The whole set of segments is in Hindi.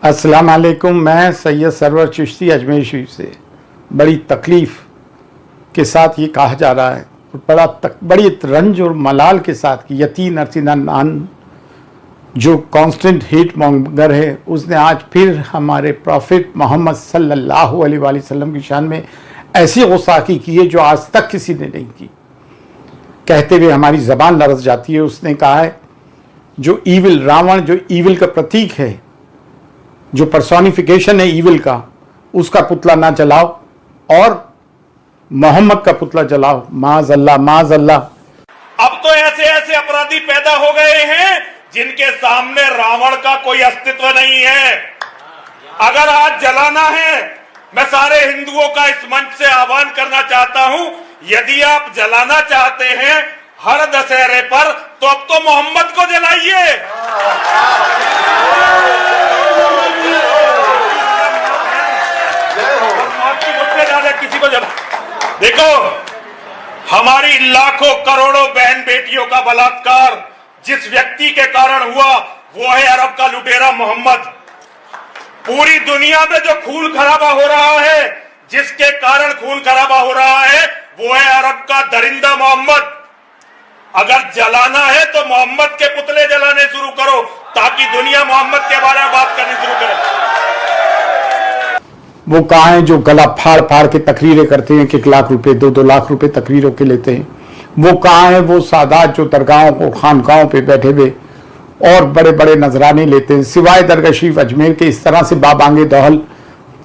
अस्सलाम वालेकुम। मैं सैयद सरवर चिश्ती अजमेर शरीफ से बड़ी तकलीफ़ के साथ ये कहा जा रहा है और बड़ी रंज और मलाल के साथ कि यतीन अरसिना नान जो कांस्टेंट हेट मॉन्गर है उसने आज फिर हमारे प्रॉफिट मोहम्मद सल्लल्लाहु अलैहि वसल्लम की शान में ऐसी गुस्ताखी की है जो आज तक किसी ने नहीं की। कहते हुए हमारी ज़बान लरज़ जाती है। उसने कहा है जो ईविल रावण, जो ईविल का प्रतीक है, जो पर्सोनिफिकेशन है ईविल का, उसका पुतला ना जलाओ और मोहम्मद का पुतला जलाओ। माज़अल्लाह माज़अल्लाह। अब तो ऐसे ऐसे अपराधी पैदा हो गए हैं जिनके सामने रावण का कोई अस्तित्व नहीं है। अगर आज जलाना है, मैं सारे हिंदुओं का इस मंच से आह्वान करना चाहता हूं, यदि आप जलाना चाहते हैं हर दशहरे पर तो अब तो मोहम्मद को जलाइए। किसी को जला। देखो, हमारी लाखों करोड़ों बहन बेटियों का बलात्कार जिस व्यक्ति के कारण हुआ वो है अरब का लुटेरा मोहम्मद। पूरी दुनिया में जो खून खराबा हो रहा है, जिसके कारण खून खराबा हो रहा है, वो है अरब का दरिंदा मोहम्मद। अगर जलाना है तो मोहम्मद के पुतले जलाने शुरू करो ताकि दुनिया मोहम्मद के बारे में बात करनी शुरू करे। वो कहाँ हैं जो गला फाड़ फाड़ के तकरीरें करते हैं कि 1 लाख रुपए 2-2 लाख रुपए तकरीरों के लेते हैं? वो कहाँ हैं वो सादात जो दरगाहों को खानकाहों पे बैठे हुए और बड़े बड़े नजराने लेते हैं? सिवाय दरगाह शरीफ अजमेर के इस तरह से बाबांगे दहल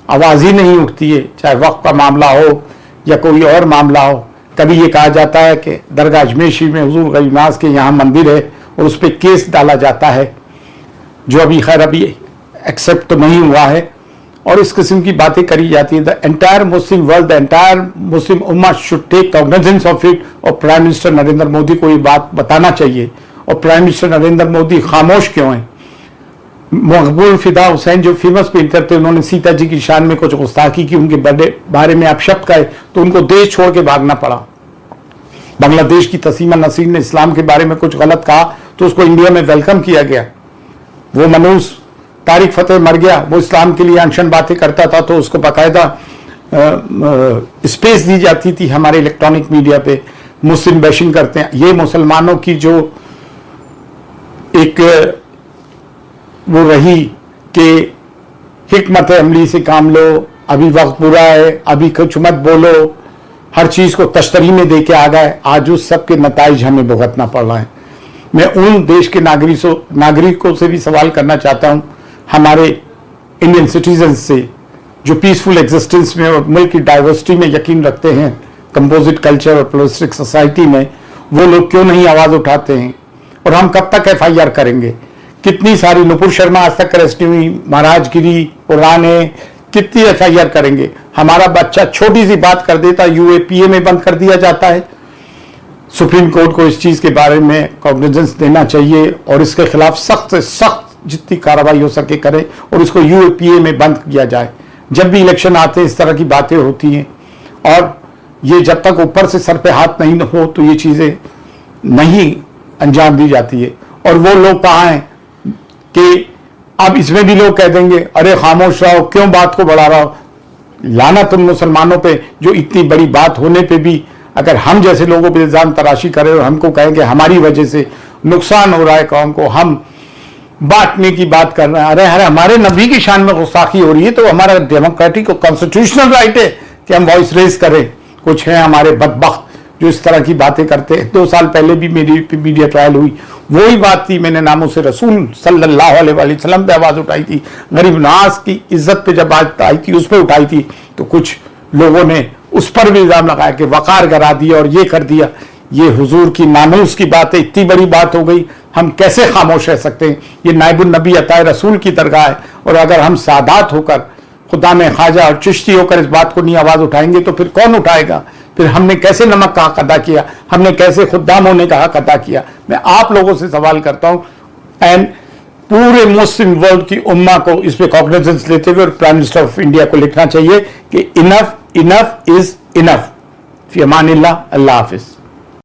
आवाज़ ही नहीं उठती है, चाहे वक्फ का मामला हो या कोई और मामला हो। कभी ये कहा जाता है कि दरगाह अजमेर शरीफ में हुजूर गरीबनाज के यहाँ मंदिर है और उस पर केस डाला जाता है, जो अभी खैर अभी एक्सेप्ट तो नहीं हुआ है, और इस किस्म की बातें करी जाती है। The entire Muslim world, the entire Muslim उम्मा should take cognizance of it. और प्राइम मिनिस्टर नरेंद्र मोदी को ये बात बताना चाहिए। और प्राइम मिनिस्टर नरेंद्र मोदी खामोश क्यों हैं? मकबूल फिदा हुसैन जो फेमस पेंटर थे, उन्होंने सीता जी की शान में कुछ गुस्ताखी की, उनके बारे में आप शब्द कहे तो उनको देश छोड़ के भागना पड़ा। बांग्लादेश की तसीमा नसीर ने इस्लाम के बारे में कुछ गलत कहा तो उसको इंडिया में वेलकम किया गया। वो मनूस तारिक फतेह मर गया, वो इस्लाम के लिए अनशन बातें करता था तो उसको बाकायदा स्पेस दी जाती थी हमारे इलेक्ट्रॉनिक मीडिया पे। मुस्लिम बैशिंग करते हैं। ये मुसलमानों की जो एक वो रही कि हिकमत अमली से काम लो, अभी वक्त बुरा है, अभी कुछ मत बोलो, हर चीज़ को तश्तरी में दे के आ गए। आज उस सब के नताइज हमें भुगतना पड़ रहा है। मैं उन देश के नागरिकों से भी सवाल करना चाहता हूँ, हमारे इंडियन सिटीजन से जो पीसफुल एग्जिस्टेंस में और मुल्क की डाइवर्सिटी में यकीन रखते हैं, कंपोजिट कल्चर और प्लूरलिस्टिक सोसाइटी में, वो लोग क्यों नहीं आवाज़ उठाते हैं? और हम कब तक FIR करेंगे? कितनी सारी नुपुर शर्मा आज तक अरेस्ट नहीं हुई, महाराजगिरी पुराने कितनी FIR करेंगे? हमारा बच्चा छोटी सी बात कर देता UAPA में बंद कर दिया जाता है। सुप्रीम कोर्ट को इस चीज़ के बारे में कॉग्निजेंस देना चाहिए और इसके खिलाफ सख्त से सख्त जितनी कार्रवाई हो सके करें और इसको UAPA में बंद किया जाए। जब भी इलेक्शन आते हैं इस तरह की बातें होती हैं और ये जब तक ऊपर से सर पे हाथ नहीं हो तो ये चीज़ें नहीं अंजाम दी जाती है। और वो लोग कहाँ हैं कि अब इसमें भी लोग कह देंगे अरे खामोश रहो, क्यों बात को बढ़ा रहा हो? लाना तुम मुसलमानों पे जो इतनी बड़ी बात होने पे भी अगर हम जैसे लोगों पे इल्जाम तराशी करें और हमको कहेंगे हमारी वजह से नुकसान हो रहा है कौम को, हम बांटने की बात कर रहे हैं। अरे हमारे नबी की शान में गुस्ताखी हो रही है तो हमारा डेमोक्रेटिक और कॉन्स्टिट्यूशनल राइट है कि हम वॉइस रेज करें। कुछ हैं हमारे बदबख्त जो इस तरह की बातें करते हैं। 2 साल पहले भी मेरी मीडिया ट्रायल हुई, वही बात थी। मैंने नामों से रसूल सल्लल्लाहु अलैहि वसल्लम पे आवाज़ उठाई थी, गरीब नाज की इज्जत पे जब बात आई थी उस पर उठाई थी, तो कुछ लोगों ने उस पर भी इल्ज़ाम लगाया कि वक़ार करा दिया और ये कर दिया। ये हुजूर की नामूस की बात है, इतनी बड़ी बात हो गई, हम कैसे खामोश रह सकते हैं? ये नाइबुन नबी अताए रसूल की दरगाह है और अगर हम सादात होकर, खुदा में ख्वाजा और चिश्ती होकर इस बात को नहीं आवाज़ उठाएंगे तो फिर कौन उठाएगा? फिर हमने कैसे नमक का हक अदा किया? हमने कैसे खुद्दाम होने का हक अदा किया? मैं आप लोगों से सवाल करता हूँ एंड पूरे मुस्लिम वर्ल्ड की उम्मा को इस पे कॉग्निजेंस लेते हुए प्राइम मिनिस्टर ऑफ इंडिया को लिखना चाहिए कि इनफ इज इनफ। फी अमानिल्लाह। अल्लाह हाफिज।